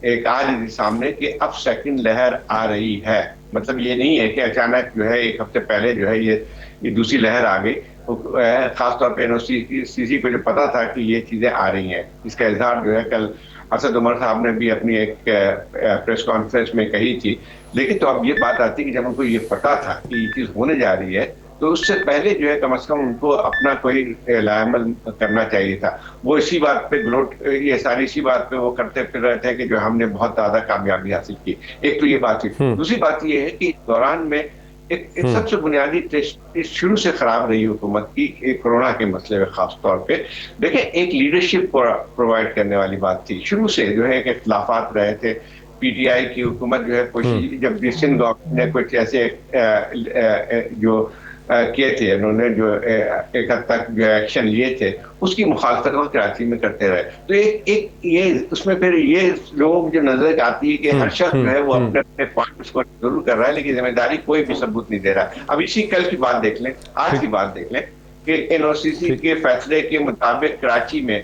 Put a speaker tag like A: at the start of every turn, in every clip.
A: ایک آ رہی تھی سامنے کہ اب سیکنڈ لہر آ رہی ہے. مطلب یہ نہیں ہے کہ اچانک جو ہے ایک ہفتے پہلے جو ہے یہ دوسری لہر آ گئی. خاص طور پہ NOCC کو جو پتا تھا کہ یہ چیزیں آ رہی ہیں. اس کا اظہار جو ہے کل اسد عمر صاحب نے بھی اپنی ایک پریس کانفرنس میں کہی تھی. لیکن تو اب یہ بات آتی ہے کہ جب ان کو یہ پتا تھا کہ یہ چیز ہونے جا رہی ہے تو اس سے پہلے جو ہے کم از کم ان کو اپنا کوئی لائحہ کرنا چاہیے تھا. وہ اسی بات پہ یہ ساری اسی بات پہ وہ کرتے پھر رہے تھے کہ جو ہم نے بہت زیادہ کامیابی حاصل کی. ایک تو یہ بات تھی. دوسری بات یہ ہے کہ اس دوران میں ایک سب سے بنیادی شروع سے خراب رہی حکومت کی کورونا کے مسئلے میں خاص طور پہ. دیکھیں ایک لیڈرشپ پرووائڈ کرنے والی بات تھی. شروع سے جو ہے کہ اختلافات رہے تھے. PTI کی حکومت جو ہے کوشش جب سندھ گورنمنٹ نے کچھ ایسے جو کیے تھے انہوں نے جو ایک حد تک جو ایکشن لیے تھے اس کی مخالفت وہ کراچی میں کرتے رہے. تو ایک یہ اس میں پھر یہ لوگوں کی جو نظر آتی ہے کہ ہر شخص جو ہے وہ اپنے اپنے پوائنٹس کو ضرور کر رہا ہے لیکن ذمہ داری کوئی بھی ثبوت نہیں دے رہا. اب اسی کل کی بات دیکھ لیں, آج کی بات دیکھ لیں کہ NOCC کے فیصلے کے مطابق کراچی میں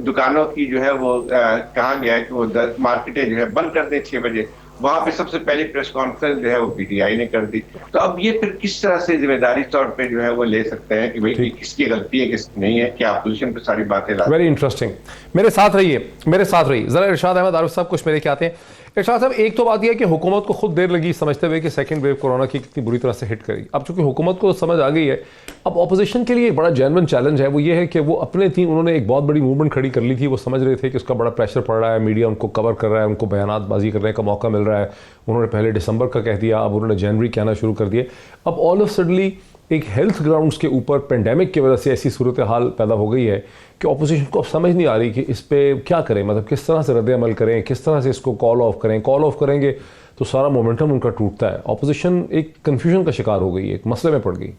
A: دکانوں کی جو ہے وہ کہا گیا ہے کہ وہ مارکیٹیں جو ہے بند کر دیں 6 بجے. وہاں پہ سب سے پہلی پریس کانفرنس جو ہے وہ PTI نے کر دی. تو اب یہ پھر کس طرح سے ذمہ داری طور پہ جو ہے وہ لے سکتے ہیں کہ بھئی کس کی غلطی ہے کس کی نہیں ہے, کیا اپوزیشن پہ ساری باتیں لاتے ہیں.
B: Very interesting. میرے ساتھ رہیے ذرا. ارشاد احمد عارف صاحب کچھ میرے کیا آتے ہیں. ارشاد صاحب ایک تو بات یہ ہے کہ حکومت کو خود دیر لگی سمجھتے ہوئے کہ سیکنڈ ویو کورونا کی کتنی بری طرح سے ہٹ کرے گی. اب چونکہ حکومت کو سمجھ آ گئی ہے, اب اپوزیشن کے لیے ایک بڑا جینوئن چیلنج ہے, وہ یہ ہے کہ وہ اپنے تھی انہوں نے ایک بہت بڑی موومنٹ کھڑی کر لی تھی. وہ سمجھ رہے تھے کہ اس کا بڑا پریشر پڑ رہا ہے, میڈیا ان کو کور کر رہا ہے, ان کو بیانات بازی کرنے کا موقع مل رہا ہے. انہوں نے پہلے دسمبر کا کہہ دیا, اب انہوں نے جنوری کہنا شروع کر دیا. اب آل آف سڈنلی ایک ہیلتھ گراؤنڈز کے اوپر پینڈیمک کی وجہ سے ایسی صورتحال پیدا ہو گئی ہے کہ اپوزیشن کو اب سمجھ نہیں آ رہی کہ اس پہ کیا کریں, مطلب کس طرح سے رد عمل کریں, کس طرح سے اس کو کال آف کریں گے تو سارا مومنٹم ان کا ٹوٹتا ہے. اپوزیشن ایک کنفیوژن کا شکار ہو گئی ہے, ایک مسئلے میں پڑ گئی.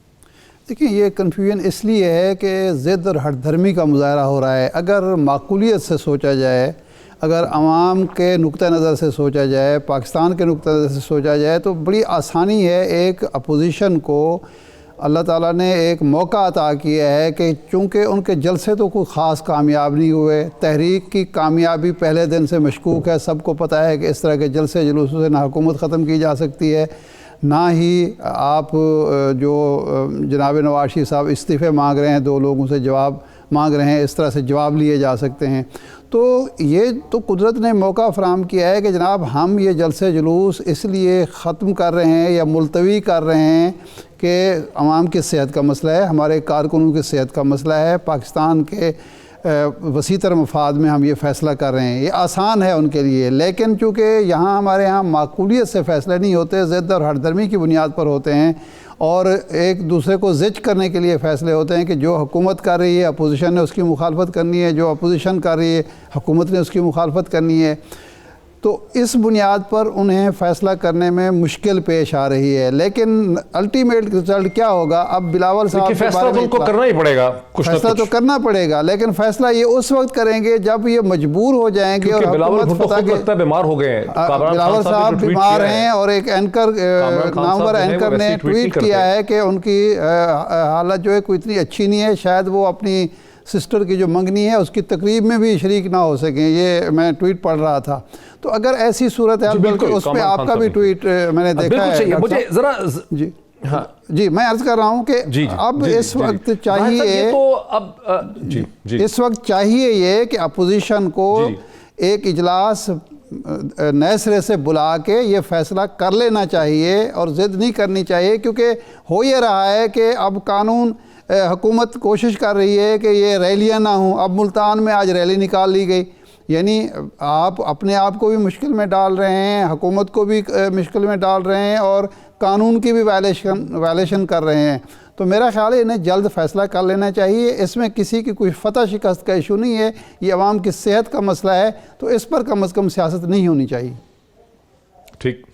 C: دیکھیں یہ کنفیوژن اس لیے ہے کہ ضد اور ہٹ دھرمی کا مظاہرہ ہو رہا ہے. اگر معقولیت سے سوچا جائے, اگر عوام کے نقطہ نظر سے سوچا جائے, پاکستان کے نقطہ نظر سے سوچا جائے تو بڑی آسانی ہے ایک اپوزیشن کو. اللہ تعالیٰ نے ایک موقع عطا کیا ہے کہ چونکہ ان کے جلسے تو کوئی خاص کامیاب نہیں ہوئے, تحریک کی کامیابی پہلے دن سے مشکوک ہے. سب کو پتہ ہے کہ اس طرح کے جلسے جلوسوں سے نہ حکومت ختم کی جا سکتی ہے, نہ ہی آپ جو جناب نواز شریف صاحب استعفے مانگ رہے ہیں, 2 لوگوں سے جواب مانگ رہے ہیں, اس طرح سے جواب لیے جا سکتے ہیں. تو یہ تو قدرت نے موقع فراہم کیا ہے کہ جناب ہم یہ جلسے جلوس اس لیے ختم کر رہے ہیں یا ملتوی کر رہے ہیں کہ عوام کی صحت کا مسئلہ ہے, ہمارے کارکنوں کی صحت کا مسئلہ ہے, پاکستان کے وسیع تر مفاد میں ہم یہ فیصلہ کر رہے ہیں. یہ آسان ہے ان کے لیے, لیکن چونکہ ہمارے یہاں معقولیت سے فیصلے نہیں ہوتے, ضد اور ہٹ دھرمی کی بنیاد پر ہوتے ہیں اور ایک دوسرے کو زج کرنے کے لیے فیصلے ہوتے ہیں کہ جو حکومت کر رہی ہے اپوزیشن نے اس کی مخالفت کرنی ہے, جو اپوزیشن کر رہی ہے حکومت نے اس کی مخالفت کرنی ہے. تو اس بنیاد پر انہیں فیصلہ کرنے میں مشکل پیش آ رہی ہے. لیکن الٹیمیٹ رزلٹ کیا ہوگا؟ اب بلاول صاحب
B: فیصلہ تو ان کو کرنا ہی پڑے گا,
C: فیصلہ تو کرنا پڑے گا, لیکن فیصلہ یہ اس وقت کریں گے جب یہ مجبور ہو جائیں گے. اور
B: بلاول بیمار ہو گئے ہیں,
C: بلاول صاحب بیمار ہیں, اور ایک اینکر نامور اینکر نے ٹویٹ کیا ہے کہ ان کی حالت جو ہے کوئی اتنی اچھی نہیں ہے, شاید وہ اپنی سسٹر کی جو منگنی ہے اس کی تقریب میں بھی شریک نہ ہو سکیں. یہ میں ٹویٹ پڑھ رہا تھا. تو اگر ایسی صورتحال, بلکہ اس پہ آپ کا بھی ٹویٹ میں نے دیکھا ہے.
B: مجھے ذرا
C: جی میں عرض کر رہا ہوں کہ اب اس وقت چاہیے, اس وقت چاہیے یہ کہ اپوزیشن کو ایک اجلاس نئے سرے سے بلا کے یہ فیصلہ کر لینا چاہیے اور ضد نہیں کرنی چاہیے. کیونکہ ہو یہ رہا ہے کہ اب قانون حکومت کوشش کر رہی ہے کہ یہ ریلیاں نہ ہوں. اب ملتان میں آج ریلی نکال لی گئی, یعنی آپ اپنے آپ کو بھی مشکل میں ڈال رہے ہیں, حکومت کو بھی مشکل میں ڈال رہے ہیں, اور قانون کی بھی وائلیشن کر رہے ہیں. تو میرا خیال ہے انہیں جلد فیصلہ کر لینا چاہیے. اس میں کسی کی کوئی فتح شکست کا ایشو نہیں ہے, یہ عوام کی صحت کا مسئلہ ہے, تو اس پر کم از کم سیاست نہیں ہونی چاہیے.
B: ٹھیک.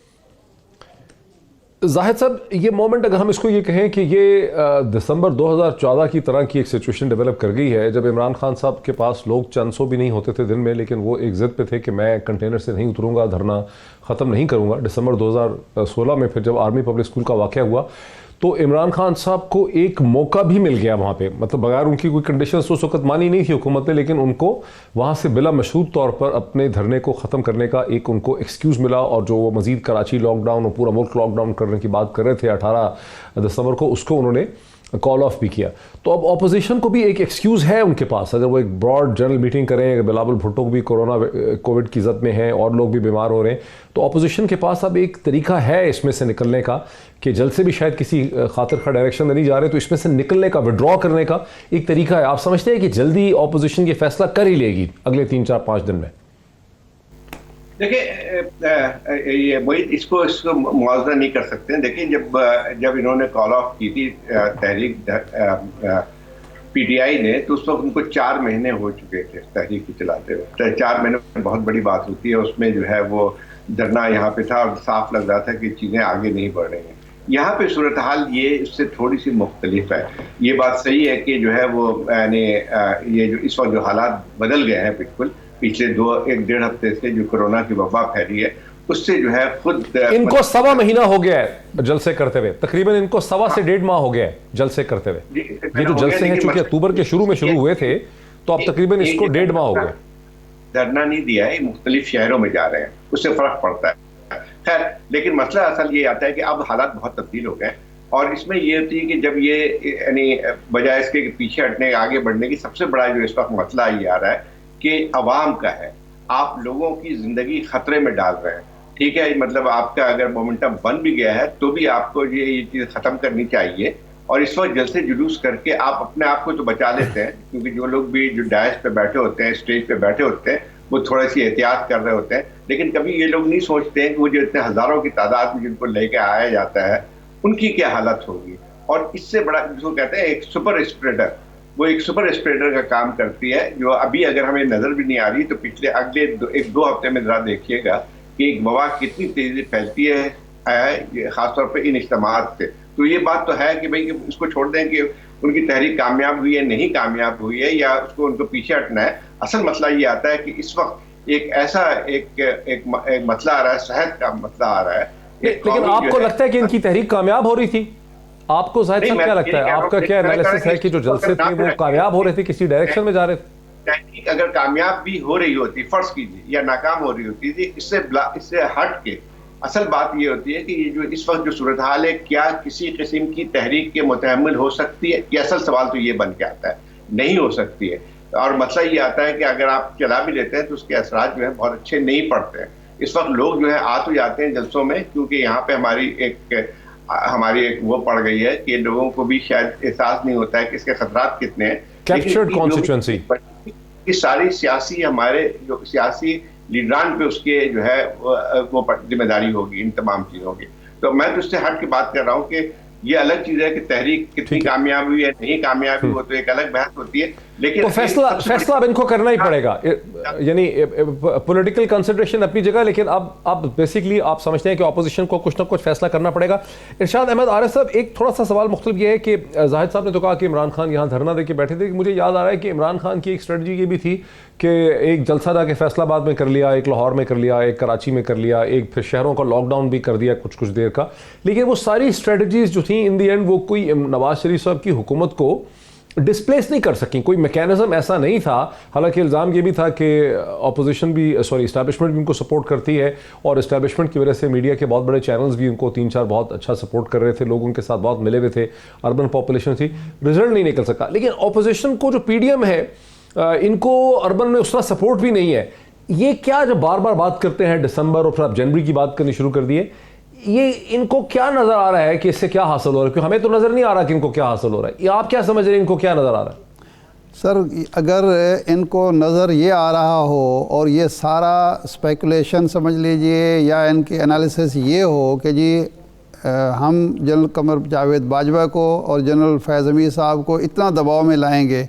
B: زاہد صاحب, یہ مومنٹ اگر ہم اس کو یہ کہیں کہ یہ دسمبر 2014 کی طرح کی ایک سچویشن ڈیولپ کر گئی ہے, جب عمران خان صاحب کے پاس لوگ 400 بھی نہیں ہوتے تھے دن میں, لیکن وہ ایک ضد پہ تھے کہ میں کنٹینر سے نہیں اتروں گا, دھرنا ختم نہیں کروں گا. دسمبر 2016 میں پھر جب آرمی پبلک اسکول کا واقعہ ہوا تو عمران خان صاحب کو ایک موقع بھی مل گیا وہاں پہ، مطلب بغیر ان کی کوئی کنڈیشنز اس وقت مانی نہیں تھی حکومت نے، لیکن ان کو وہاں سے بلا مشروط طور پر اپنے دھرنے کو ختم کرنے کا ایک ان کو ایکسکیوز ملا، اور جو وہ مزید کراچی لاک ڈاؤن اور پورا ملک لاک ڈاؤن کرنے کی بات کر رہے تھے 18 دسمبر کو، اس کو انہوں نے کال آف بھی کیا. تو اب اپوزیشن کو بھی ایک ایکسکیوز ہے ان کے پاس، اگر وہ ایک براڈ جنرل میٹنگ کریں، اگر بلاول بھٹو بھی کووڈ کی زد میں ہیں اور لوگ بھی بیمار ہو رہے ہیں، تو اپوزیشن کے پاس اب ایک طریقہ ہے اس میں سے نکلنے کا، کہ جلد سے بھی شاید کسی خاطر خواہ ڈائریکشن میں نہیں جا رہے، تو اس میں سے نکلنے کا، وڈرا کرنے کا ایک طریقہ ہے. آپ سمجھتے ہیں کہ جلدی اپوزیشن یہ فیصلہ کر ہی لے گی اگلے 3-4-5 دن میں؟
A: دیکھیں یہ وہی اس کو موازنہ نہیں کر سکتے ہیں. دیکھیں جب انہوں نے کال آف کی تھی تحریک پی ٹی آئی نے، تو اس وقت ان کو 4 مہینے ہو چکے تھے تحریک کو چلاتے ہوئے. 4 مہینے بہت بڑی بات ہوتی ہے. اس میں جو ہے وہ دھرنا یہاں پہ تھا اور صاف لگ رہا تھا کہ چیزیں آگے نہیں بڑھ رہی ہیں. یہاں پہ صورتحال یہ اس سے تھوڑی سی مختلف ہے. یہ بات صحیح ہے کہ جو ہے وہ یعنی یہ جو اس وقت جو حالات بدل گئے ہیں بالکل پچھلے 1-1.5 ہفتے سے جو کورونا کی وبا پھیلی ہے، اس سے جو ہے خود
B: ان کو 1.25 مہینہ ہو گیا ہے جلسے کرتے ہوئے، تقریباً ان کو 1.25 سے 1.5 ماہ ہو گیا ہے جلسے کرتے ہوئے. یہ جو جلسے ہیں چونکہ اکتوبر کے شروع میں شروع ہوئے تھے، تو اب تقریباً اس کو 1.5 ماہ ہو گیا.
A: دھرنا نہیں دیا ہے، مختلف شہروں میں جا رہے ہیں، اس سے فرق پڑتا ہے. خیر، لیکن مسئلہ اصل یہ آتا ہے کہ اب حالات بہت تبدیل ہو گئے، اور اس میں یہ ہوتی ہے کہ جب یہ یعنی بجائے اس کے پیچھے ہٹنے آگے بڑھنے کی، سب سے بڑا جو اس وقت مسئلہ یہ آ رہا ہے کہ عوام کا ہے. آپ لوگوں کی زندگی خطرے میں ڈال رہے ہیں. ٹھیک ہے، مطلب آپ کا اگر مومنٹم بن بھی گیا ہے تو بھی آپ کو یہ چیز ختم کرنی چاہیے. اور اس وقت جلسے جلوس کر کے آپ اپنے آپ کو تو بچا لیتے ہیں، کیونکہ جو لوگ بھی جو ڈائس پہ بیٹھے ہوتے ہیں، اسٹیج پہ بیٹھے ہوتے ہیں، وہ تھوڑی سی احتیاط کر رہے ہوتے ہیں. لیکن کبھی یہ لوگ نہیں سوچتے ہیں کہ وہ جو اتنے ہزاروں کی تعداد میں جن کو لے کے آیا جاتا ہے، ان کی کیا حالت ہوگی. اور اس سے بڑا جس کو کہتے ہیں ایک سپر اسپریڈر، وہ ایک سپر اسپریڈر کا کام کرتی ہے، جو ابھی اگر ہمیں نظر بھی نہیں آ رہی تو پچھلے اگلے 1-2 ہفتے میں ذرا دیکھیے گا کہ ایک وبا کتنی تیزی پھیلتی ہے، خاص طور پہ ان اجتماعات سے. تو یہ بات تو ہے کہ بھئی اس کو چھوڑ دیں کہ ان کی تحریک کامیاب ہوئی ہے نہیں کامیاب ہوئی ہے، یا اس کو ان کو پیچھے ہٹنا ہے. اصل مسئلہ یہ آتا ہے کہ اس وقت ایک ایسا ایک مسئلہ آ رہا ہے، صحت کا مسئلہ آ رہا ہے.
B: لیکن آپ کو لگتا ہے کہ ان کی تحریک کامیاب ہو رہی تھی؟ آپ کو زاہد صاحب کیا لگتا ہے، آپ کا کیا انالیسس ہے کہ جو جلسے تھے وہ کامیاب ہو رہے تھے، کسی ڈائریکشن میں جا رہے تھے؟
A: تحریک اگر کامیاب بھی ہو رہی ہوتی، فرض کیجیے، یا ناکام ہو رہی ہوتی تھی، اس سے ہٹ کے اصل بات یہ ہوتی ہے کہ یہ جو اس وقت جو صورتحال ہے، کیا کسی قسم کی تحریک کے متحمل ہو سکتی ہے؟ یہ اصل سوال تو یہ بن کے آتا ہے، نہیں ہو سکتی ہے. اور مسئلہ یہ آتا ہے کہ اگر آپ چلا بھی لیتے ہیں تو اس کے اثرات جو ہیں بہت اچھے نہیں پڑتے ہیں. اس وقت لوگ جو ہے آ تو جاتے ہیں جلسوں میں، کیونکہ یہاں پہ ہماری ایک وہ پڑ گئی ہے کہ لوگوں کو بھی شاید احساس نہیں ہوتا ہے کہ اس کے خطرات کتنے ہیں.
B: کیپچرڈ کانسٹیچوئنسی،
A: یہ ساری سیاسی ہمارے جو سیاسی لیڈران پہ اس کے جو ہے وہ ذمہ داری ہوگی ان تمام چیزوں کی. تو میں تو اس سے ہٹ کے بات کر رہا ہوں کہ یہ الگ چیز ہے کہ تحریک کتنی کامیاب ہوئی ہے نہیں کامیاب ہوئی، وہ تو ایک الگ بحث ہوتی ہے. لیکن
B: فیصلہ اب ان کو کرنا ہی پڑے گا، یعنی پولیٹیکل کنسیڈریشن اپنی جگہ، لیکن اب بیسیکلی آپ سمجھتے ہیں کہ اپوزیشن کو کچھ نہ کچھ فیصلہ کرنا پڑے گا. ارشاد احمد عارف صاحب، ایک تھوڑا سا سوال مختلف یہ ہے کہ زاہد صاحب نے تو کہا کہ عمران خان یہاں دھرنا دے کے بیٹھے تھے. مجھے یاد آ رہا ہے کہ عمران خان کی ایک اسٹریٹجی یہ بھی تھی کہ ایک جلسہ جا کے فیصل آباد میں کر لیا، ایک لاہور میں کر لیا، ایک کراچی میں کر لیا، ایک پھر شہروں کا لاک ڈاؤن بھی کر دیا کچھ دیر کا. لیکن وہ ساری اسٹریٹجیز جو تھیں ان دی اینڈ وہ کوئی نواز شریف صاحب کی حکومت کو ڈسپلیس نہیں کر سکیں، کوئی میکینزم ایسا نہیں تھا. حالانکہ الزام یہ بھی تھا کہ اپوزیشن بھی اسٹیبلشمنٹ بھی ان کو سپورٹ کرتی ہے، اور اسٹیبلشمنٹ کی وجہ سے میڈیا کے بہت بڑے چینلز بھی ان کو 3-4 بہت اچھا سپورٹ کر رہے تھے، لوگ ان کے ساتھ بہت ملے ہوئے تھے، اربن پاپولیشن تھی. رزلٹ نہیں نکل سکا. لیکن اپوزیشن کو جو پی ڈی ایم ہے ان کو اربن میں اس طرح سپورٹ بھی نہیں ہے. یہ کیا جب بار بار بات کرتے ہیں ڈسمبر اور پھر آپ جنوری کی بات کرنی شروع کر دیے، یہ ان کو کیا نظر آ رہا ہے کہ اس سے کیا حاصل ہو رہا ہے؟ کیونکہ ہمیں تو نظر نہیں آ رہا کہ ان کو کیا حاصل ہو رہا ہے. آپ کیا سمجھ رہے ہیں ان کو کیا نظر آ رہا ہے؟
C: سر اگر ان کو نظر یہ آ رہا ہو اور یہ سارا اسپیکولیشن سمجھ لیجئے یا ان کی انالیسس یہ ہو کہ جی ہم جنرل قمر جاوید باجوہ کو اور جنرل فیض حمید صاحب کو اتنا دباؤ میں لائیں گے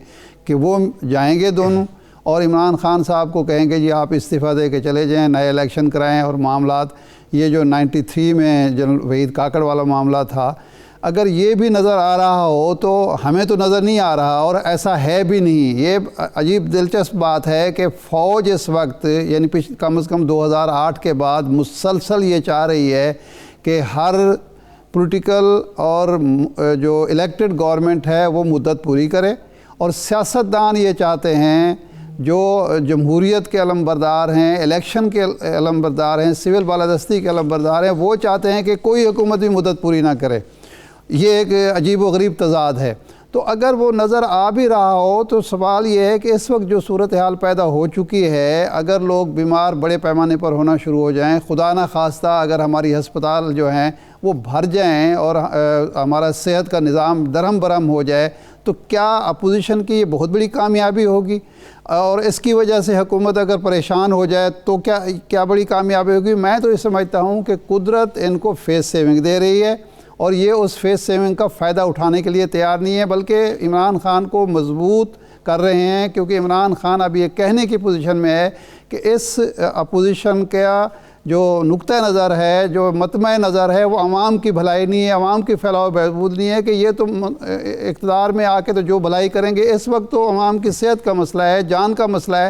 C: کہ وہ جائیں گے دونوں، اور عمران خان صاحب کو کہیں گے جی آپ استعفیٰ دے کے چلے جائیں، نئے الیکشن کرائیں، اور معاملات یہ جو 93 میں جنرل وحید کاکڑ والا معاملہ تھا، اگر یہ بھی نظر آ رہا ہو تو ہمیں تو نظر نہیں آ رہا، اور ایسا ہے بھی نہیں. یہ عجیب دلچسپ بات ہے کہ فوج اس وقت یعنی کم از کم 2008 کے بعد مسلسل یہ چاہ رہی ہے کہ ہر پولیٹیکل اور جو الیکٹڈ گورنمنٹ ہے وہ مدت پوری کرے، اور سیاستدان یہ چاہتے ہیں جو جمہوریت کے علم بردار ہیں، الیکشن کے علم بردار ہیں، سول بالادستی کے علم بردار ہیں، وہ چاہتے ہیں کہ کوئی حکومت بھی مدت پوری نہ کرے۔ یہ ایک عجیب و غریب تضاد ہے۔ تو اگر وہ نظر آ بھی رہا ہو تو سوال یہ ہے کہ اس وقت جو صورتحال پیدا ہو چکی ہے، اگر لوگ بیمار بڑے پیمانے پر ہونا شروع ہو جائیں، خدا نہ خواستہ اگر ہماری ہسپتال جو ہیں وہ بھر جائیں اور ہمارا صحت کا نظام درہم برہم ہو جائے، تو کیا اپوزیشن کی یہ بہت بڑی کامیابی ہوگی؟ اور اس کی وجہ سے حکومت اگر پریشان ہو جائے تو کیا بڑی کامیابی ہوگی؟ میں تو یہ سمجھتا ہوں کہ قدرت ان کو فیس سیونگ دے رہی ہے، اور یہ اس فیس سیونگ کا فائدہ اٹھانے کے لیے تیار نہیں ہے، بلکہ عمران خان کو مضبوط کر رہے ہیں، کیونکہ عمران خان اب یہ کہنے کی پوزیشن میں ہے کہ اس اپوزیشن کا جو نقطہ نظر ہے، جو مطمع نظر ہے، وہ عوام کی بھلائی نہیں ہے، عوام کی فلاح و بہبود نہیں ہے، کہ یہ تو اقتدار میں آ کے تو جو بھلائی کریں گے۔ اس وقت تو عوام کی صحت کا مسئلہ ہے، جان کا مسئلہ ہے،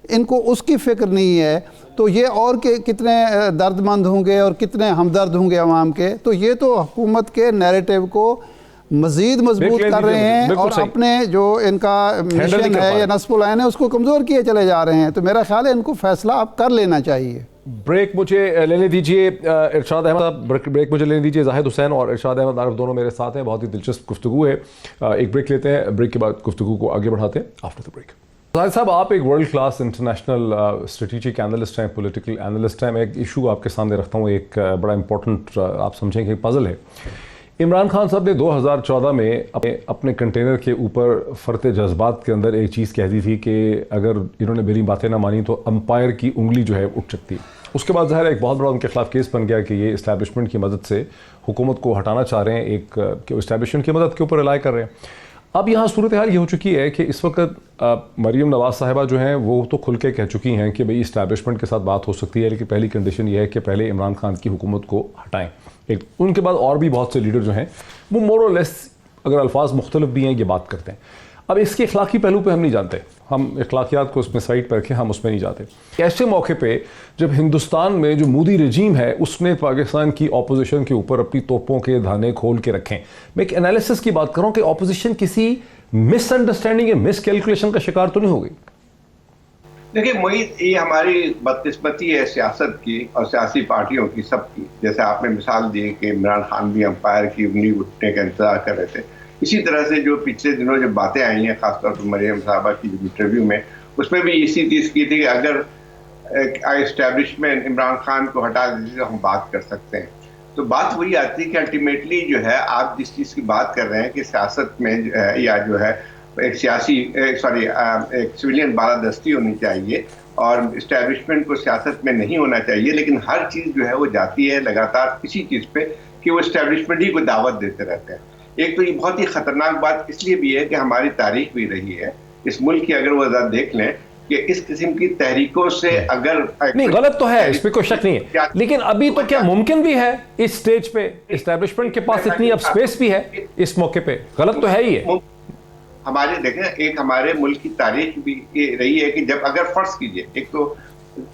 C: ان کو اس کی فکر نہیں ہے، تو یہ اور کتنے درد مند ہوں گے اور کتنے ہمدرد ہوں گے عوام کے۔ تو یہ تو حکومت کے نیریٹو کو مزید مضبوط کر رہے ہیں، اور اپنے جو ان کا مشن ہے یا نصب العین ہے اس کو کمزور کیے چلے جا رہے ہیں۔ تو میرا خیال ہے ان کو فیصلہ اب کر لینا چاہیے۔
B: بریک مجھے لینے دیجئے ارشاد احمد، بریک مجھے لینے دیجئے۔ زاہد حسین اور ارشاد احمد عارف دونوں میرے ساتھ ہیں، بہت ہی دلچسپ گفتگو ہے۔ ایک بریک لیتے ہیں، بریک کے بعد گفتگو کو آگے بڑھاتے ہیں آفٹر دا بریک۔ زاہد صاحب، آپ ایک world class international strategic analyst ہیں، پولیٹیکل اینالسٹ ہیں۔ میں ایک ایشو آپ کے سامنے رکھتا ہوں، ایک بڑا امپورٹنٹ آپ سمجھیں کہ پزل ہے۔ عمران خان صاحب نے 2014 میں اپنے کنٹینر کے اوپر فرط جذبات کے اندر ایک چیز کہہ دی تھی کہ اگر انہوں نے میری باتیں نہ مانی تو امپائر کی انگلی جو ہے اٹھ سکتی۔ اس کے بعد ظاہر ایک بہت بڑا ان کے خلاف کیس بن گیا کہ یہ اسٹیبلشمنٹ کی مدد سے حکومت کو ہٹانا چاہ رہے ہیں، ایک کہ اسٹیبلشمنٹ کی مدد کے اوپر رلائی کر رہے ہیں۔ اب یہاں صورتحال یہ ہو چکی ہے کہ اس وقت مریم نواز صاحبہ جو ہیں وہ تو کھل کے کہہ چکی ہیں کہ بھئی اسٹیبلشمنٹ کے ساتھ بات ہو سکتی ہے، لیکن پہلی کنڈیشن یہ ہے کہ پہلے عمران خان کی حکومت کو ہٹائیں۔ ان کے بعد اور بھی بہت سے لیڈر جو ہیں وہ مور اور لیس، اگر الفاظ مختلف بھی ہیں، یہ بات کرتے ہیں۔ اب اس کے اخلاقی پہلو پہ ہم نہیں جانتے، ہم اخلاقیات کو اس میں سائڈ پہ رکھیں، ہم اس میں نہیں جاتے۔ ایسے موقع پہ جب ہندوستان میں جو مودی رجیم ہے اس نے پاکستان کی اپوزیشن کے اوپر اپنی توپوں کے دھانے کھول کے رکھیں، میں ایک انالیسس کی بات کروں کہ اپوزیشن کسی مس انڈرسٹینڈنگ یا مس کیلکولیشن کا شکار تو نہیں ہو گئی؟
A: دیکھیں معید، یہ ہماری بدقسمتی ہے سیاست کی اور سیاسی پارٹیوں کی، سب کی۔ جیسے آپ نے مثال دی کہ عمران خان بھی امپائر کی انگلی اٹھنے کا انتظار کر رہے تھے، اسی طرح سے جو پچھلے دنوں جو باتیں آئی ہیں، خاص طور پر مریم صاحبہ کی انٹرویو میں، اس میں بھی اسی چیز کی تھی کہ اگر اسٹیبلشمنٹ عمران خان کو ہٹا دیتی تو ہم بات کر سکتے ہیں۔ تو بات وہی آتی ہے کہ الٹیمیٹلی جو ہے آپ جس چیز کی بات کر رہے ہیں کہ سیاست میں یا جو ہے ایک ایک سویلین بالادستی ہونی چاہیے اور اسٹیبلشمنٹ کو سیاست میں نہیں ہونا چاہیے، لیکن ہر چیز جو ہے وہ جاتی ہے لگاتار اسی چیز پہ کہ وہ اسٹیبلشمنٹ ہی کو دعوت دیتے رہتے ہیں۔ ایک تو یہ بہت ہی خطرناک بات اس لیے بھی ہے کہ ہماری تاریخ بھی رہی ہے اس ملک کی، اگر وہ ذرا دیکھ لیں کہ اس قسم کی تحریکوں سے اگر
B: نہیں، غلط تو ہے، اس پہ کوئی شک نہیں ہے، لیکن ابھی تو کیا ممکن بھی ہے اس سٹیج پہ اسٹیبلشمنٹ کے پاس اتنی اب سپیس بھی ہے اس موقع پہ؟ غلط تو ہے ہی ہے۔
A: ہمارے دیکھیں ایک ہمارے ملک کی تاریخ بھی رہی ہے کہ جب اگر فرض کیجئے، ایک تو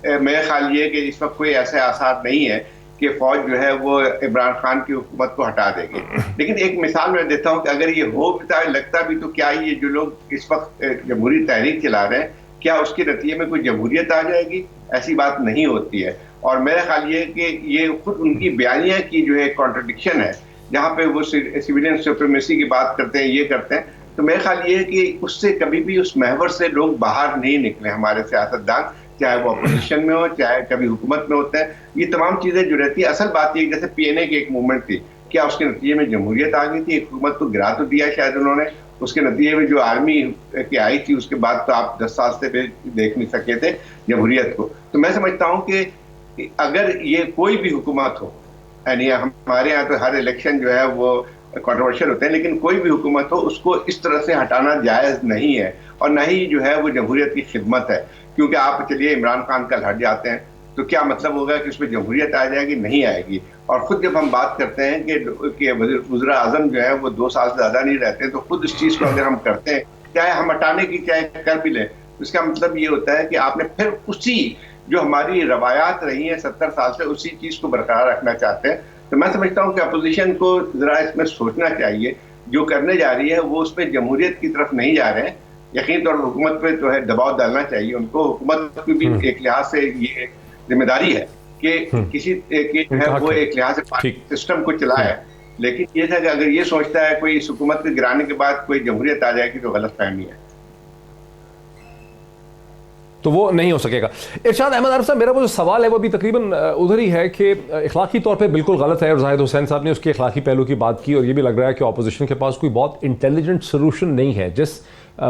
A: میرا خیال یہ ہے کہ اس وقت کوئی ایسے آثار نہیں ہے کہ فوج جو ہے وہ عمران خان کی حکومت کو ہٹا دے گی، لیکن ایک مثال میں دیتا ہوں کہ اگر یہ ہو بھی لگتا بھی تو کیا یہ جو لوگ اس وقت جمہوری تحریک چلا رہے ہیں کیا اس کے نتیجے میں کوئی جمہوریت آ جائے گی؟ ایسی بات نہیں ہوتی ہے۔ اور میرا خیال یہ ہے کہ یہ خود ان کی بیانیہ کی جو ہے کانٹرڈکشن ہے، جہاں پہ وہ سویلین سپریمیسی کی بات کرتے ہیں، یہ کرتے ہیں، تو میرا خیال یہ ہے کہ اس سے کبھی بھی اس محور سے لوگ باہر نہیں نکلے ہمارے سیاستدان، چاہے وہ اپوزیشن میں ہو چاہے کبھی حکومت میں ہوتے ہیں۔ یہ تمام چیزیں جو رہتی ہیں، اصل بات یہ جیسے PNA کی ایک موومنٹ تھی، کیا اس کے نتیجے میں جمہوریت آ گئی تھی؟ ایک حکومت کو گرا تو دیا شاید انہوں نے، اس کے نتیجے میں جو آرمی کی آئی تھی اس کے بعد تو آپ 10 سال سے دیکھ نہیں سکے تھے جمہوریت کو۔ تو میں سمجھتا ہوں کہ اگر یہ کوئی بھی حکومت ہو، یعنی ہمارے یہاں تو ہر الیکشن جو ہے وہ کنٹروورشل ہوتے ہیں، لیکن کوئی بھی حکومت ہو اس کو اس طرح سے ہٹانا جائز نہیں ہے، اور نہ ہی جو ہے وہ جمہوریت کی خدمت ہے۔ کیونکہ آپ چلیے عمران خان کل ہٹ جاتے ہیں تو کیا مطلب ہوگا کہ اس میں جمہوریت آ جائے گی؟ نہیں آئے گی۔ اور خود جب ہم بات کرتے ہیں کہ وزراء اعظم جو ہے وہ 2 سال سے زیادہ نہیں رہتے، تو خود اس چیز کو اگر ہم کرتے ہیں، چاہے ہم ہٹانے کی چاہے کر بھی لیں، اس کا مطلب یہ ہوتا ہے کہ آپ نے پھر اسی جو ہماری روایات رہی ہیں 70 سال سے اسی چیز کو برقرار رکھنا چاہتے ہیں۔ تو میں سمجھتا ہوں کہ اپوزیشن کو ذرا اس میں سوچنا چاہیے، جو کرنے جا رہی ہے وہ اس پہ جمہوریت کی طرف نہیں جا رہے ہیں، یقین طور پر حکومت پہ جو ہے دباؤ ڈالنا چاہیے ان کو. حکومت کی بھی ایک لحاظ سے یہ ذمہ داری ہے کہ کسی جو ہے وہ ایک لحاظ سے سسٹم کو چلائے، لیکن یہ تھا کہ اگر یہ سوچتا ہے کوئی اس حکومت کے گرانے کے بعد کوئی جمہوریت آ جائے گی تو غلط فہمی ہے،
B: تو وہ نہیں ہو سکے گا. ارشاد احمد عارف صاحب، میرا وہ جو سوال ہے وہ بھی تقریباً ادھر ہی ہے کہ اخلاقی طور پہ بالکل غلط ہے، اور زاہد حسین صاحب نے اس کے اخلاقی پہلو کی بات کی، اور یہ بھی لگ رہا ہے کہ اپوزیشن کے پاس کوئی بہت انٹیلیجنٹ سولوشن نہیں ہے. جس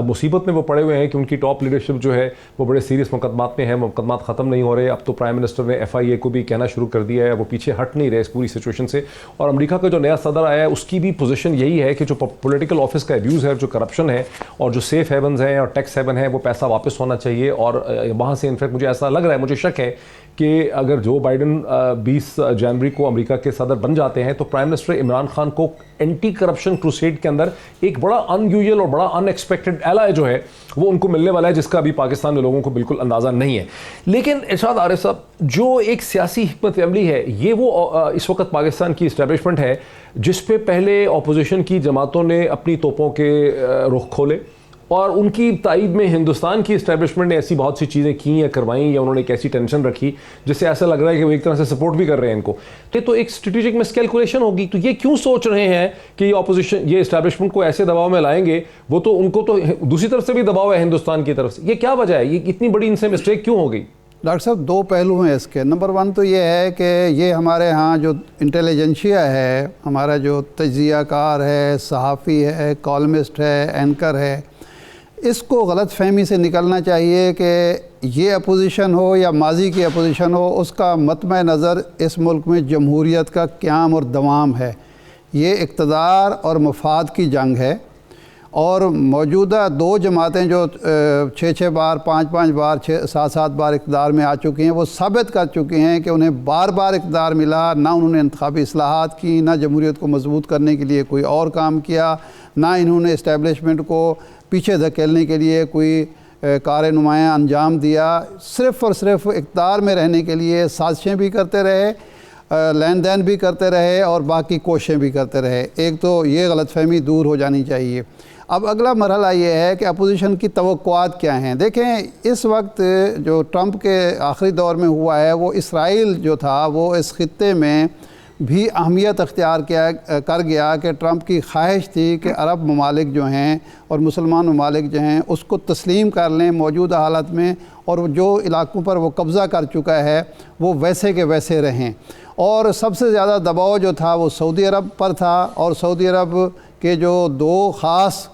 B: مصیبت میں وہ پڑے ہوئے ہیں کہ ان کی ٹاپ لیڈرشپ جو ہے وہ بڑے سیریس مقدمات میں ہے، مقدمات ختم نہیں ہو رہے. اب تو پرائم منسٹر نے FIA کو بھی کہنا شروع کر دیا ہے، وہ پیچھے ہٹ نہیں رہے اس پوری سچویشن سے. اور امریکہ کا جو نیا صدر آیا ہے اس کی بھی پوزیشن یہی ہے کہ جو پولیٹیکل آفس کا ابیوز ہے، جو کرپشن ہے، اور جو سیف ہیونز ہیں اور ٹیکس ہیون ہیں، وہ پیسہ واپس ہونا چاہیے. اور وہاں سے انفیکٹ مجھے ایسا لگ رہا ہے، مجھے شک ہے کہ اگر جو بائیڈن 20 جنوری کو امریکہ کے صدر بن جاتے ہیں تو پرائم منسٹر عمران خان کو اینٹی کرپشن کروسیڈ کے اندر ایک بڑا ان یوزل اور بڑا ان ایکسپیکٹڈ ایلائے جو ہے وہ ان کو ملنے والا ہے، جس کا ابھی پاکستان میں لوگوں کو بالکل اندازہ نہیں ہے. لیکن ارشاد عارف صاحب، جو ایک سیاسی حکمت عملی ہے، یہ وہ اس وقت پاکستان کی اسٹیبلشمنٹ ہے جس پہ پہلے اپوزیشن کی جماعتوں نے اپنی توپوں کے رخ کھولے، اور ان کی تائید میں ہندوستان کی اسٹیبلشمنٹ نے ایسی بہت سی چیزیں کی یا کروائیں، یا انہوں نے ایک ایسی ٹینشن رکھی جس سے ایسا لگ رہا ہے کہ وہ ایک طرح سے سپورٹ بھی کر رہے ہیں ان کو. تو ایک اسٹریٹجک مس کیلکولیشن ہوگی. تو یہ کیوں سوچ رہے ہیں کہ یہ اپوزیشن یہ اسٹیبلشمنٹ کو ایسے دباؤ میں لائیں گے؟ وہ تو ان کو تو دوسری طرف سے بھی دباؤ ہے ہندوستان کی طرف سے. یہ کیا وجہ ہے؟ یہ اتنی بڑی ان سے مسٹیک کیوں ہو گئی؟
C: ڈاکٹر صاحب، دو پہلو ہیں اس کے. نمبر 1 تو یہ ہے کہ یہ ہمارے ہاں جو انٹیلیجنشیا ہے، ہمارا جو تجزیہ کار ہے، صحافی ہے، کالمسٹ ہے، اینکر ہے، اس کو غلط فہمی سے نکلنا چاہیے کہ یہ اپوزیشن ہو یا ماضی کی اپوزیشن ہو، اس کا مطمع نظر اس ملک میں جمہوریت کا قیام اور دوام ہے. یہ اقتدار اور مفاد کی جنگ ہے، اور موجودہ 2 جماعتیں جو 6 بار 5 بار 7 بار اقتدار میں آ چکی ہیں، وہ ثابت کر چکی ہیں کہ انہیں بار بار اقتدار ملا. نہ انہوں نے انتخابی اصلاحات کی، نہ جمہوریت کو مضبوط کرنے کے لیے کوئی اور کام کیا، نہ انہوں نے اسٹیبلشمنٹ کو پیچھے دھکیلنے کے لیے کوئی کار نمایاں انجام دیا. صرف اور صرف اقتدار میں رہنے کے لیے سازشیں بھی کرتے رہے، لین دین بھی کرتے رہے، اور باقی کوششیں بھی کرتے رہے. ایک تو یہ غلط فہمی دور ہو جانی چاہیے. اب اگلا مرحلہ یہ ہے کہ اپوزیشن کی توقعات کیا ہیں. دیکھیں، اس وقت جو ٹرمپ کے آخری دور میں ہوا ہے، وہ اسرائیل جو تھا وہ اس خطے میں بھی اہمیت اختیار کر گیا کہ ٹرمپ کی خواہش تھی کہ عرب ممالک جو ہیں اور مسلمان ممالک جو ہیں اس کو تسلیم کر لیں موجودہ حالت میں، اور جو علاقوں پر وہ قبضہ کر چکا ہے وہ ویسے کے ویسے رہیں. اور سب سے زیادہ دباؤ جو تھا وہ سعودی عرب پر تھا، اور سعودی عرب کے جو 2 خاص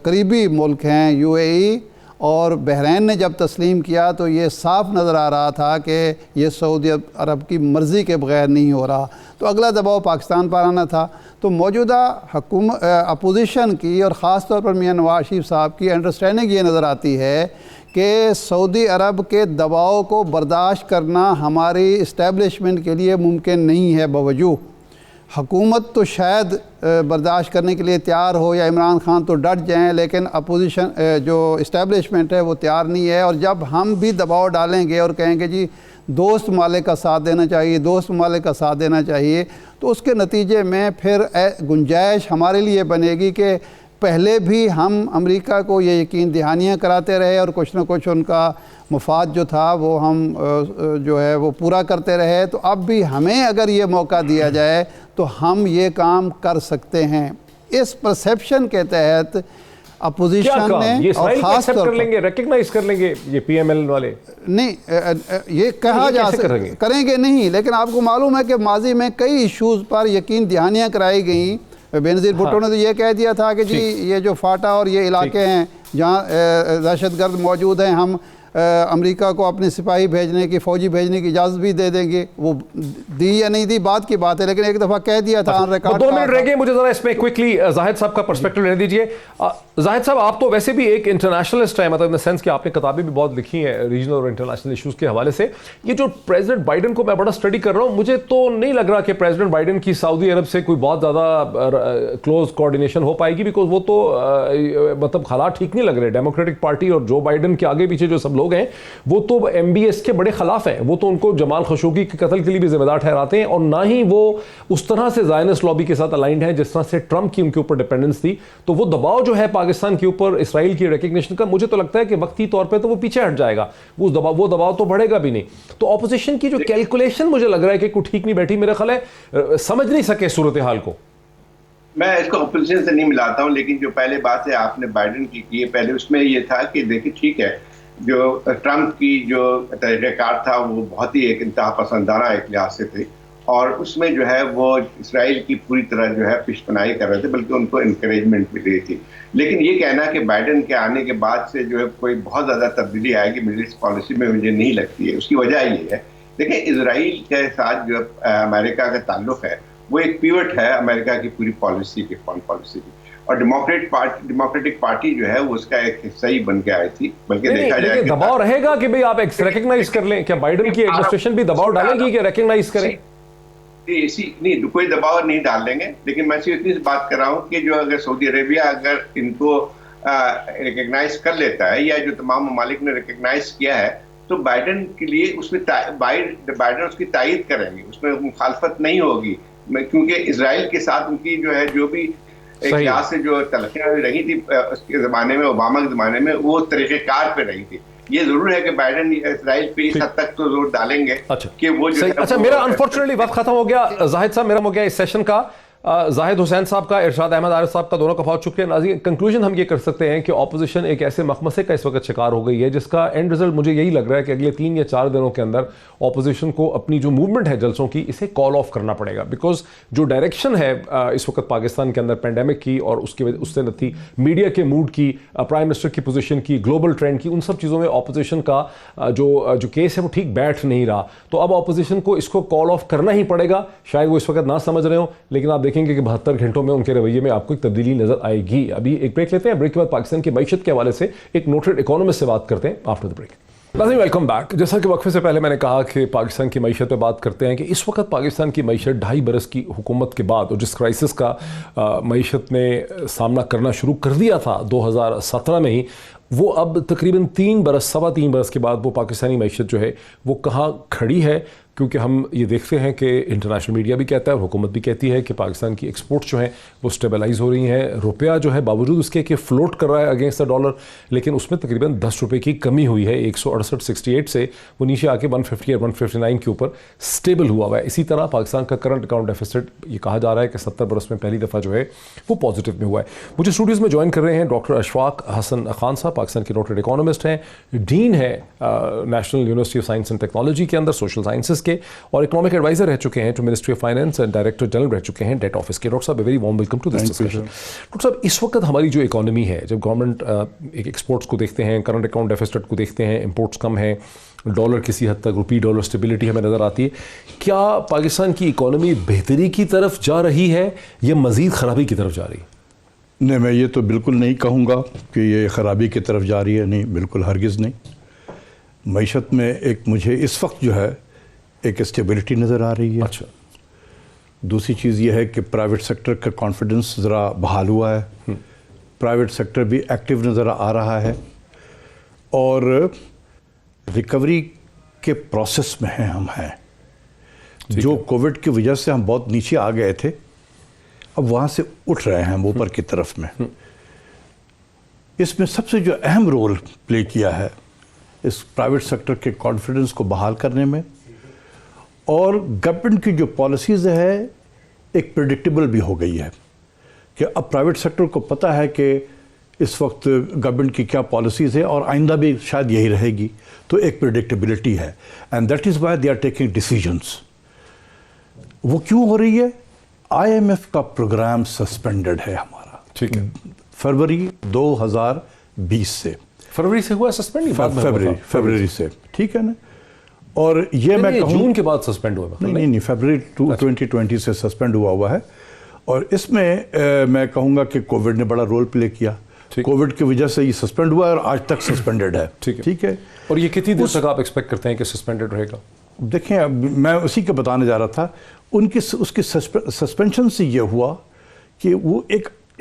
C: قریبی ملک ہیں، UAE اور بحرین، نے جب تسلیم کیا تو یہ صاف نظر آ رہا تھا کہ یہ سعودی عرب کی مرضی کے بغیر نہیں ہو رہا. تو اگلا دباؤ پاکستان پر آنا تھا. تو موجودہ اپوزیشن کی، اور خاص طور پر میاں نواز شریف صاحب کی انڈرسٹینڈنگ یہ نظر آتی ہے کہ سعودی عرب کے دباؤ کو برداشت کرنا ہماری اسٹیبلشمنٹ کے لیے ممکن نہیں ہے. باوجود حکومت تو شاید برداشت کرنے کے لیے تیار ہو، یا عمران خان تو ڈٹ جائیں، لیکن اپوزیشن جو اسٹیبلشمنٹ ہے وہ تیار نہیں ہے. اور جب ہم بھی دباؤ ڈالیں گے اور کہیں گے جی دوست ممالک کا ساتھ دینا چاہیے، دوست ممالک کا ساتھ دینا چاہیے، تو اس کے نتیجے میں پھر گنجائش ہمارے لیے بنے گی کہ پہلے بھی ہم امریکہ کو یہ یقین دہانیاں کراتے رہے، اور کچھ نہ کچھ ان کا مفاد جو تھا وہ ہم جو ہے وہ پورا کرتے رہے. تو اب بھی ہمیں اگر یہ موقع دیا جائے تو ہم یہ کام کر سکتے ہیں. اس پرسیپشن کے تحت اپوزیشن نے، اور خاص طور پر
B: ریکگنائز کر لیں گے یہ PML والے،
C: نہیں یہ کہا جا کریں گے نہیں، لیکن آپ کو معلوم ہے کہ ماضی میں کئی ایشوز پر یقین دہانیاں کرائی گئیں. بینظیر بھٹو نے تو یہ کہہ دیا تھا کہ جی یہ جو فاٹا اور یہ علاقے ہیں جہاں دہشت گرد موجود ہیں، ہم امریکہ کو اپنے سپاہی بھیجنے کی، فوجی بھیجنے کی اجازت بھی دے دیں گے. وہ دی یا نہیں دی بات کی بات ہے، لیکن ایک دفعہ کہہ دیا تھا آن ریکارڈ.
B: 2 منٹ رہ گئے، مجھے ذرا اس میں کوئکلی زاہد صاحب کا پرسپیکٹو لینے دیجئے. زاہد صاحب، آپ تو ویسے بھی ایک انٹرنیشنلسٹ ہیں، مطلب ان دا سینس کہ آپ نے کتابیں بھی بہت لکھی ہیں ریجنل اور انٹرنیشنل ایشوز کے حوالے سے. یہ جو پریزیڈنٹ بائیڈن کو میں بڑا اسٹڈی کر رہا ہوں، مجھے تو نہیں لگ رہا کہ پریزیڈنٹ بائیڈن کی سعودی عرب سے کوئی بہت زیادہ کلوز کوآرڈینیشن ہو پائے گی، بیکاز وہ تو مطلب حالات ٹھیک نہیں لگ رہے. ڈیموکریٹک پارٹی اور جو بائیڈن کے آگے پیچھے جو سب لوگ ہیں وہ تو MBS کے بڑے خلاف ہیں, وہ تو ان کو جمال خشوگی کے قتل کے لیے بھی ذمہ دار ٹھہراتے ہیں, اور نہ ہی وہ اس طرح سے زائنسٹ لابی کے ساتھ الائنڈ ہیں جس طرح سے ٹرمپ کی ان کے اوپر ڈپینڈنس تھی. تو وہ دباؤ جو ہے پاکستان کے اوپر اسرائیل کی ریکگنیشن کا, مجھے تو لگتا ہے کہ وقتی طور پہ تو وہ پیچھے ہٹ جائے گا, وہ دباؤ تو بڑھے گا بھی نہیں. تو اپوزیشن کی جو کیلکولیشن مجھے لگ رہا ہے کہ کوئی ٹھیک نہیں بیٹھی, میرا خیال ہے سمجھ نہیں سکے صورتحال کو.
A: میں اس کو اپوزیشن سے نہیں ملاتا ہوں, لیکن جو پہلے بات ہے آپ نے بائیڈن کی ہے, پہلے اس میں یہ تھا کہ دیکھیں ٹھیک ہے جو ٹرمپ کی جو طریقہ کار تھا وہ بہت ہی ایک انتہا پسندانہ ایک لحاظ سے تھے, اور اس میں جو ہے وہ اسرائیل کی پوری طرح جو ہے پیش پناہی کر رہے تھے, بلکہ ان کو انکریجمنٹ بھی دی تھی. لیکن یہ کہنا کہ بائیڈن کے آنے کے بعد سے جو ہے کوئی بہت زیادہ تبدیلی آئے گی مڈل ایسٹ پالیسی میں, مجھے نہیں لگتی ہے. اس کی وجہ یہ ہے دیکھیں اسرائیل کے ساتھ جو امریکہ کا تعلق ہے وہ ایک پیوٹ ہے امریکہ کی پوری پالیسی کی, فارن پالیسی کی, اور ڈیموکریٹک پارٹی جو ہے وہ اس کا ایک حصہ ہی بن کے آئی تھی. بلکہ دیکھا جائے
B: دباؤ رہے گا کہ بھئی آپ ریکگنائز کر لیں, کیا بائیڈن کی ایڈمنسٹریشن بھی دباؤ ڈالے گی کہ ریکگنائز کریں؟
A: نہیں, کوئی دباؤ نہیں ڈال دیں گے, لیکن میں صرف اتنی بات کر رہا ہوں کہ جو اگر سعودی عربیہ اگر ان کو ریکگنائز کر لیتا ہے, یا جو تمام ممالک نے ریکگنائز کیا ہے, تو بائیڈن کے لیے اس میں بائیڈن اس کی تائید کریں گے, اس میں مخالفت نہیں ہوگی, کیونکہ اسرائیل کے ساتھ ان کی جو ہے جو بھی ایک لحاظ سے جو تلخیاں رہی تھی اس کے زمانے میں, اوباما کے زمانے میں, وہ طریقہ کار پہ رہی تھی. یہ ضرور ہے کہ بائیڈن اسرائیل پہ اس حد تک تو زور ڈالیں گے کہ وہ جو ہے.
B: اچھا, میرا انفارچونیٹلی وقت ختم ہو گیا. زاہد صاحب میرا ہو گیا اس سیشن کا. زاہد حسین صاحب کا, ارشاد احمد عارف صاحب کا, دونوں کا بہت شکریہ. ناظرین, کنکلوژن ہم یہ کر سکتے ہیں کہ اپوزیشن ایک ایسے مخمصے کا اس وقت شکار ہو گئی ہے جس کا اینڈ رزلٹ مجھے یہی لگ رہا ہے کہ اگلے 3 یا 4 دنوں کے اندر اپوزیشن کو اپنی جو موومنٹ ہے جلسوں کی, اسے کال آف کرنا پڑے گا. بیکاز جو ڈائریکشن ہے اس وقت پاکستان کے اندر پینڈیمک کی, اور اس سے نتی میڈیا کے موڈ کی, پرائم منسٹر کی پوزیشن کی, گلوبل ٹرینڈ کی, ان سب چیزوں میں اپوزیشن کا جو کیس ہے وہ ٹھیک بیٹھ نہیں رہا. تو اب اپوزیشن کو اس کو کال آف کرنا ہی پڑے گا. شاید وہ اس وقت نہ سمجھ رہے ہوں, لیکن آپ دیکھیں گے کہ 72 گھنٹوں میں ان کے رویے میں آپ کو ایک تبدیلی نظر آئے گی. ابھی ایک بریک لیتے ہیں, بریک کے بعد پاکستان کی معیشت کے حوالے سے ایک نوٹڈ اکانومسٹ سے بات کرتے ہیں آفٹر دی بریک. ناظرین, ویلکم بیک. جیسا کہ وقفے سے پہلے میں نے کہا کہ پاکستان کی معیشت پہ بات کرتے ہیں کہ اس وقت پاکستان کی معیشت 2.5 برس کی حکومت کے بعد, اور جس کرائسس کا معیشت نے سامنا کرنا شروع کر دیا تھا 2017 میں ہی, وہ اب تقریباً 3 برس, 3.25 برس کے بعد وہ پاکستانی معیشت جو ہے وہ کہاں کھڑی ہے. کیونکہ ہم یہ دیکھتے ہیں کہ انٹرنیشنل میڈیا بھی کہتا ہے اور حکومت بھی کہتی ہے کہ پاکستان کی ایکسپورٹس جو ہیں وہ سٹیبلائز ہو رہی ہیں. روپیہ جو ہے باوجود اس کے کہ فلوٹ کر رہا ہے اگینسٹ دا ڈالر, لیکن اس میں تقریباً 10 روپے کی کمی ہوئی ہے. 168.68 سے وہ نیچے آ کے 150 یا 159 کے اوپر اسٹیبل ہوا ہوا ہے. اسی طرح پاکستان کا کرنٹ اکاؤنٹ ڈیفیسٹ یہ کہا جا رہا ہے کہ 70 برس میں پہلی دفعہ جو ہے وہ پازیٹیو میں ہوا ہے. مجھے اسٹوڈیوز میں جوائن کر رہے ہیں ڈاکٹر اشفاق حسن خان صاحب, پاکستان کے نوٹڈ اکانومسٹ ہیں, ڈین ہے national university of science and technology کے اندر سوشل سائنسز کے, اور اکنامک ایڈوائزر رہ چکے ہیں to ministry of finance and director general رہ چکے ہیں ڈیٹ آفس کے. ڈاکٹر صاحب, very warm welcome to this discussion. Doctor صاحب, اس وقت ہماری جو اکانومی ہے, جب گورنمنٹ ایکسپورٹس کو دیکھتے ہیں, کرنٹ اکاؤنٹ ڈیفیسٹ کو دیکھتے ہیں, امپورٹس کم ہیں, ڈالر کسی حد تک, روپی ڈالر اسٹیبلٹی ہمیں نظر آتی ہے, کیا پاکستان کی اکانومی بہتری کی طرف جا رہی ہے یا مزید خرابی کی طرف جا رہی ہے؟
D: نہیں, میں یہ تو بالکل نہیں کہوں گا کہ یہ خرابی کی طرف جا رہی ہے. نہیں, بالکل ہرگز نہیں. معیشت میں ایک مجھے اس وقت جو ہے ایک اسٹیبلٹی نظر آ رہی ہے.
B: اچھا.
D: دوسری چیز یہ ہے کہ پرائیویٹ سیکٹر کا کانفیڈنس ذرا بحال ہوا ہے, پرائیویٹ سیکٹر بھی ایکٹیو نظر آ رہا ہے, اور ریکوری کے پروسیس میں ہیں ہم ہیں. جو کووڈ کی وجہ سے ہم بہت نیچے آ گئے تھے, اب وہاں سے اٹھ رہے ہیں ہم اوپر کی طرف میں. اس میں سب سے جو اہم رول پلے کیا ہے اس پرائیویٹ سیکٹر کے کانفیڈنس کو بحال کرنے میں, اور گورنمنٹ کی جو پالیسیز ہے ایک پریڈکٹیبل بھی ہو گئی ہے کہ اب پرائیویٹ سیکٹر کو پتہ ہے کہ اس وقت گورنمنٹ کی کیا پالیسیز ہے اور آئندہ بھی شاید یہی رہے گی, تو ایک پریڈکٹیبلٹی ہے. And that is why they are taking decisions. وہ کیوں ہو رہی ہے؟ IMF کا پروگرام سسپینڈڈ ہے ہمارا.
B: ٹھیک ہے.
D: فروری 2020 سے.
B: فروری سے ہوا سسپینڈ؟
D: فروری سے, ٹھیک ہے نا. اور یہ میں کہوں
B: جون کے بعد سسپینڈ ہوا.
D: نہیں, فروری 2020 سے سسپینڈ ہوا ہے. اور اس میں میں کہوں گا کہ کووڈ نے بڑا رول پلے کیا. کووڈ کی وجہ سے یہ سسپینڈ ہوا ہے اور آج تک سسپینڈڈ ہے. ٹھیک ہے.
B: اور یہ کتنی دیر تک آپ ایکسپیکٹ کرتے ہیں کہ سسپینڈڈ رہے گا؟
D: دیکھیں, اب میں اسی کے بتانے جا رہا تھا. اس کی سسپینشن سے یہ ہوا کہ وہ ایک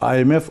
D: IMF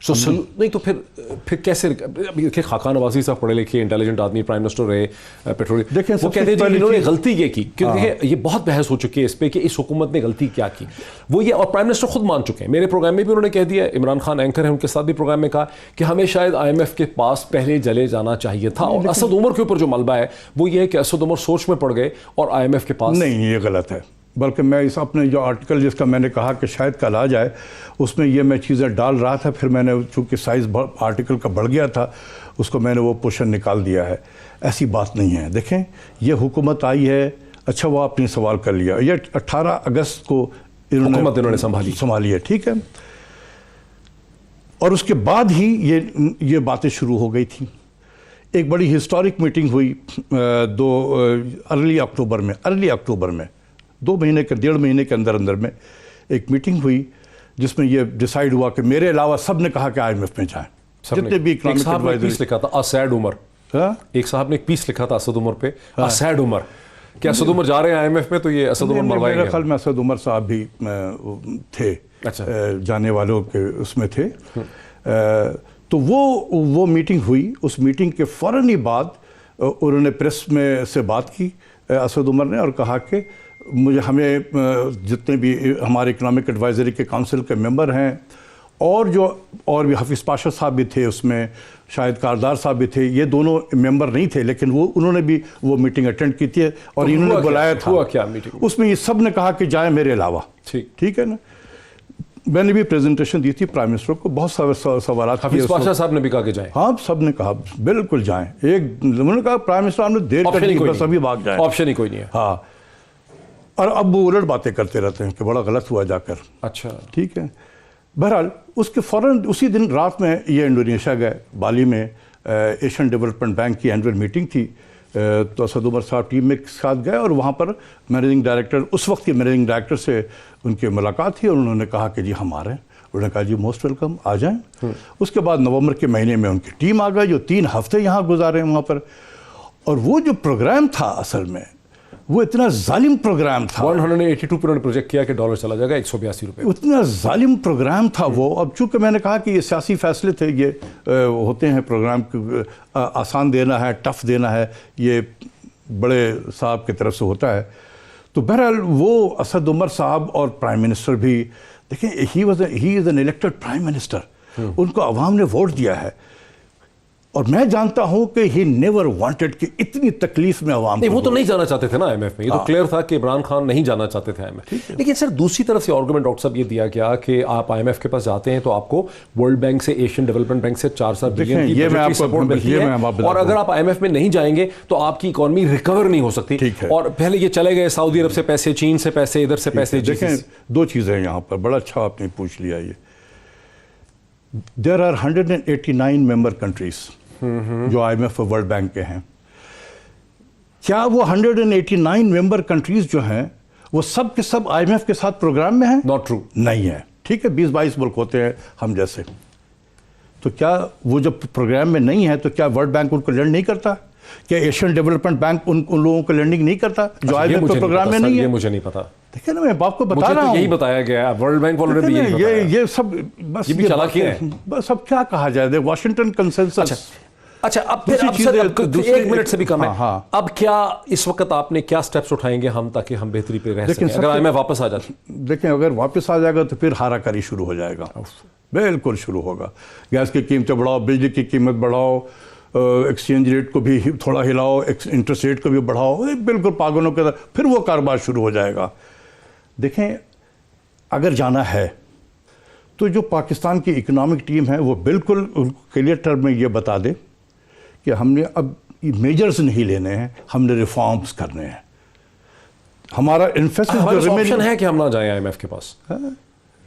B: نہیں تو پھر کیسے؟ دیکھیں خاقان نوازی صاحب پڑھے لکھے انٹیلیجنٹ آدمی، پرائم منسٹر رہے پیٹرولیم،
D: دیکھیں
B: وہ کہتے ہیں انہوں نے غلطی یہ کی، کیونکہ یہ بہت بحث ہو چکی ہے اس پہ کہ اس حکومت نے غلطی کیا کی، وہ یہ، اور پرائم منسٹر خود مان چکے ہیں، میرے پروگرام میں بھی انہوں نے کہہ دیا، عمران خان اینکر ہیں ان کے ساتھ بھی پروگرام میں کہا کہ ہمیں شاید IMF کے پاس پہلے چلے جانا چاہیے تھا، اور اسد عمر کے اوپر جو ملبہ ہے وہ یہ ہے کہ اسد عمر سوچ میں پڑ گئے اور IMF کے پاس
D: نہیں، یہ غلط ہے، بلکہ میں اس اپنے جو آرٹیکل جس کا میں نے کہا کہ شاید کل آ جائے، اس میں یہ میں چیزیں ڈال رہا تھا، پھر میں نے چونکہ سائز آرٹیکل کا بڑھ گیا تھا اس کو میں نے وہ پوشن نکال دیا ہے۔ ایسی بات نہیں ہے، دیکھیں یہ حکومت آئی ہے، اچھا وہ آپ نے سوال کر لیا، یہ 18 اگست کو
B: حکومت انہوں نے
D: سنبھالی ہے، ٹھیک ہے، اور اس کے بعد ہی یہ باتیں شروع ہو گئی تھیں۔ ایک بڑی ہسٹورک میٹنگ ہوئی ارلی اکتوبر میں 1.5 مہینے کے اندر میں ایک میٹنگ ہوئی جس میں یہ ڈیسائیڈ ہوا کہ میرے علاوہ سب نے کہا کہ IMF میں جائیں، جتنے بھی
B: ایک صاحب نے پیس لکھا تھا اسیڈ عمر، ایک صاحب نے ایک پیس لکھا تھا اسد عمر پہ، اسیڈ عمر، کہ اسد عمر جا رہے ہیں IMF میں تو یہ اسد عمر مروائیں گے۔
D: میرے خیال میں اسد عمر صاحب بھی تھے، جانے والوں کے اس میں تھے، تو وہ میٹنگ ہوئی، اس میٹنگ کے فوراً ہی بعد انہوں نے پریس میں سے بات کی اسد عمر نے، اور کہا کہ ہمیں جتنے بھی ہمارے اکنامک ایڈوائزری کے کونسل کے ممبر ہیں اور بھی حفیظ پاشا صاحب بھی تھے اس میں، شاہد کاردار صاحب بھی تھے، یہ دونوں ممبر نہیں تھے لیکن انہوں نے بھی وہ میٹنگ اٹینڈ کی تھی اور انہوں نے بلایا تھا، اس میں یہ سب نے کہا کہ جائیں میرے علاوہ، ٹھیک ہے نا۔ میں نے بھی پریزنٹیشن دی تھی پرائم منسٹر کو، بہت سارے سوالات،
B: حفیظ پاشا صاحب نے بھی کہا کہ جائیں،
D: ہاں سب نے کہا بالکل جائیں، انہوں نے کہا پرائم منسٹر ہم نے دیر کر دی، بس ابھی بھاگ جائیں،
B: آپشن ہی کوئی نہیں ہے،
D: ہاں، اور اب وہ الٹ باتیں کرتے رہتے ہیں کہ بڑا غلط ہوا جا کر،
B: اچھا
D: ٹھیک ہے۔ بہرحال اس کے فوراً اسی دن رات میں یہ انڈونیشیا گئے، بالی میں ایشین ڈیولپمنٹ بینک کی اینول میٹنگ تھی، تو اسد عمر صاحب ٹیم میں ساتھ گئے اور وہاں پر مینیجنگ ڈائریکٹر، اس وقت کے مینیجنگ ڈائریکٹر سے ان کی ملاقات تھی اور انہوں نے کہا کہ جی ہم آ رہے ہیں، انہوں نے کہا جی موسٹ ویلکم، آ جائیں۔ اس کے بعد نومبر کے مہینے میں ان کی ٹیم آ گئی جو 3 ہفتے یہاں گزارے وہاں پر، اور وہ جو پروگرام تھا اصل میں وہ اتنا ظالم پروگرام تھا،
B: 182 پہ انہوں نے پروجیکٹ کیا کہ ڈالر چلا جائے گا 182 روپے،
D: اتنا ظالم پروگرام تھا وہ۔ اب چونکہ میں نے کہا کہ یہ سیاسی فیصلے تھے، یہ ہوتے ہیں پروگرام آسان دینا ہے، ٹف دینا ہے، یہ بڑے صاحب کی طرف سے ہوتا ہے، تو بہرحال وہ اسد عمر صاحب اور پرائم منسٹر بھی، دیکھیں ہی is an elected prime minister, ان کو عوام نے ووٹ دیا ہے، اور میں جانتا ہوں کہ ہی نیور وانٹڈ کہ اتنی تکلیف میں عوام،
B: نہیں وہ تو نہیں جانا چاہتے تھے نا IMF میں، یہ تو کلیئر تھا کہ عمران خان نہیں جانا چاہتے تھے IMF، لیکن سر دوسری طرف سے آرگومنٹ ڈاکٹر صاحب یہ دیا گیا کہ آپ IMF کے پاس جاتے ہیں تو آپ کو ورلڈ بینک سے، ایشین ڈیولپمنٹ بینک سے 400 بلین کی بجٹری سپورٹ ملتی ہے، اور اگر آپ IMF میں نہیں جائیں گے تو آپ کی اکانومی ریکور نہیں ہو سکتی، اور پہلے یہ چلے گئے سعودی عرب سے پیسے، چین سے پیسے، ادھر سے پیسے۔
D: دیکھیں 2 چیزیں یہاں پر، بڑا اچھا آپ نے پوچھ لیا، یہ دیر آر 189 ممبر کنٹریز جو IMF اور ورلڈ بینک کے ہیں، کیا وہ 189 ممبر کنٹریز جو ہیں وہ سب کے سب IMF کے ساتھ پروگرام میں ہیں؟
B: ناٹ ٹرو،
D: نہیں ہے، ٹھیک ہے، 20-22 ملک ہوتے ہیں ہم جیسے، تو کیا وہ جب پروگرام میں نہیں ہے تو کیا ورلڈ بینک ان کو لینڈ نہیں کرتا؟ کیا ایشین ڈیولپمنٹ بینک ان لوگوں کو لینڈنگ نہیں کرتا جو IMF کے پروگرام میں نہیں ہے؟
B: یہ مجھے نہیں پتا،
D: دیکھیں نا میں آپ کو بتا رہا ہوں،
B: یہی بتایا گیا ہے، ورلڈ بینک والوں نے بھی یہی بتایا،
D: یہ سب بس
B: یہ بھی چالاکی ہے،
D: بس اب کیا کہا جائے، واشنگٹن کنسنسس۔
B: اچھا اب پھر ایک منٹ سے بھی کم ہے، اب کیا اس وقت آپ نے کیا سٹیپس اٹھائیں گے ہم تاکہ ہم بہتری پہ رہ سکیں اگر IMF واپس آ جاتی؟
D: دیکھیں اگر واپس آ جائے گا تو پھر ہارا کاری شروع ہو جائے گا، بالکل شروع ہوگا، گیس کی قیمتیں بڑھاؤ، بجلی کی قیمت بڑھاؤ، ایکسچینج ریٹ کو بھی تھوڑا ہلاؤ، انٹرسٹ ریٹ کو بھی بڑھاؤ، بالکل پاگلوں کے ساتھ پھر وہ کاروبار شروع ہو جائے گا۔ دیکھیں اگر جانا ہے تو جو پاکستان کی اکنامک ٹیم ہے وہ بالکل کلیئر ٹرم میں یہ بتا دے کہ ہم نے اب میجرز نہیں لینے ہیں، ہم نے ریفارمز کرنے ہیں۔ ہمارا
B: آپشن ہے کہ ہم نہ جائیں IMF کے پاس،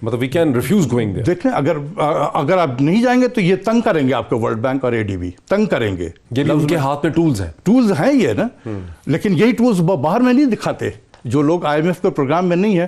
B: مطلب we can refuse going there.
D: دیکھیں اگر آپ نہیں جائیں گے تو یہ تنگ کریں گے آپ کو، ورلڈ بینک اور ADB تنگ کریں گے،
B: یہ بھی ان کے ہاتھ میں ٹولز ہیں
D: یہ نا، لیکن یہی ٹولز باہر میں نہیں دکھاتے۔ جو لوگ IMF کے پروگرام میں نہیں ہے،